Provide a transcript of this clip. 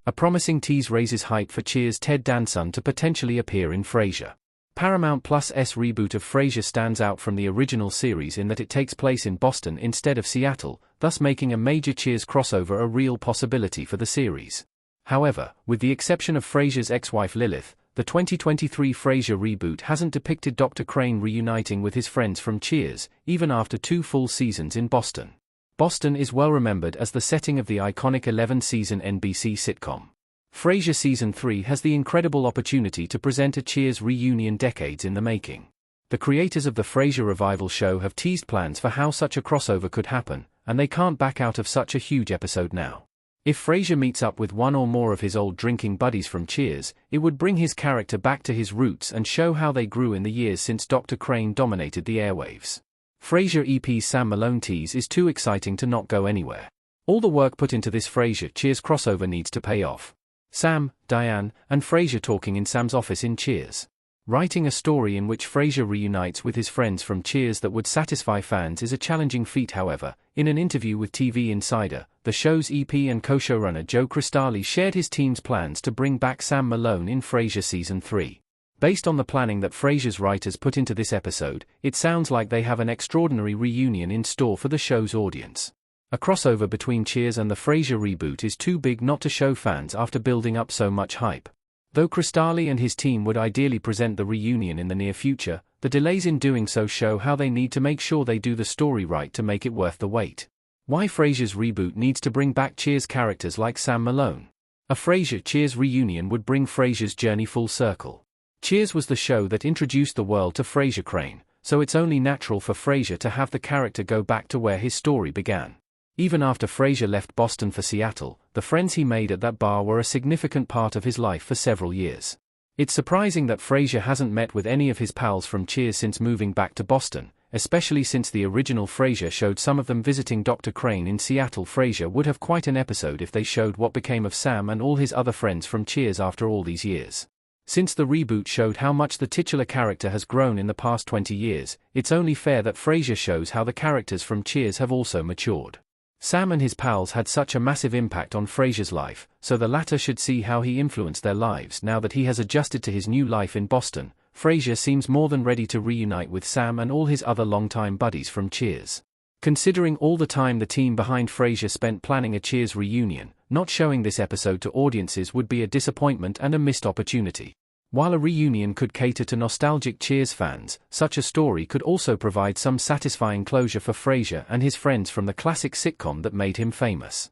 A promising tease raises hype for Cheers' Ted Danson to potentially appear in Frasier. Paramount Plus' reboot of Frasier stands out from the original series in that it takes place in Boston instead of Seattle, thus making a major Cheers crossover a real possibility for the series. However, with the exception of Frasier's ex-wife Lilith, the 2023 Frasier reboot hasn't depicted Dr. Crane reuniting with his friends from Cheers, even after 2 full seasons in Boston. Boston is well remembered as the setting of the iconic 11-season NBC sitcom. Frasier Season 3 has the incredible opportunity to present a Cheers reunion decades in the making. The creators of the Frasier revival show have teased plans for how such a crossover could happen, and they can't back out of such a huge episode now. If Frasier meets up with one or more of his old drinking buddies from Cheers, it would bring his character back to his roots and show how they grew in the years since Dr. Crane dominated the airwaves. Frasier EP's Sam Malone tease is too exciting to not go anywhere. All the work put into this Frasier Cheers crossover needs to pay off. Sam, Diane, and Frasier talking in Sam's office in Cheers. Writing a story in which Frasier reunites with his friends from Cheers that would satisfy fans is a challenging feat. However, in an interview with TV Insider, the show's EP and co-showrunner Joe Cristalli shared his team's plans to bring back Sam Malone in Frasier Season 3. Based on the planning that Frasier's writers put into this episode, it sounds like they have an extraordinary reunion in store for the show's audience. A crossover between Cheers and the Frasier reboot is too big not to show fans after building up so much hype. Though Cristalli and his team would ideally present the reunion in the near future, the delays in doing so show how they need to make sure they do the story right to make it worth the wait. Why Frasier's reboot needs to bring back Cheers characters like Sam Malone? A Frasier Cheers reunion would bring Frasier's journey full circle. Cheers was the show that introduced the world to Frasier Crane, so it's only natural for Frasier to have the character go back to where his story began. Even after Frasier left Boston for Seattle, the friends he made at that bar were a significant part of his life for several years. It's surprising that Frasier hasn't met with any of his pals from Cheers since moving back to Boston, especially since the original Frasier showed some of them visiting Dr. Crane in Seattle. Frasier would have quite an episode if they showed what became of Sam and all his other friends from Cheers after all these years. Since the reboot showed how much the titular character has grown in the past 20 years, it's only fair that Frasier shows how the characters from Cheers have also matured. Sam and his pals had such a massive impact on Frasier's life, so the latter should see how he influenced their lives now that he has adjusted to his new life in Boston. Frasier seems more than ready to reunite with Sam and all his other longtime buddies from Cheers. Considering all the time the team behind Frasier spent planning a Cheers reunion, not showing this episode to audiences would be a disappointment and a missed opportunity. While a reunion could cater to nostalgic Cheers fans, such a story could also provide some satisfying closure for Frasier and his friends from the classic sitcom that made him famous.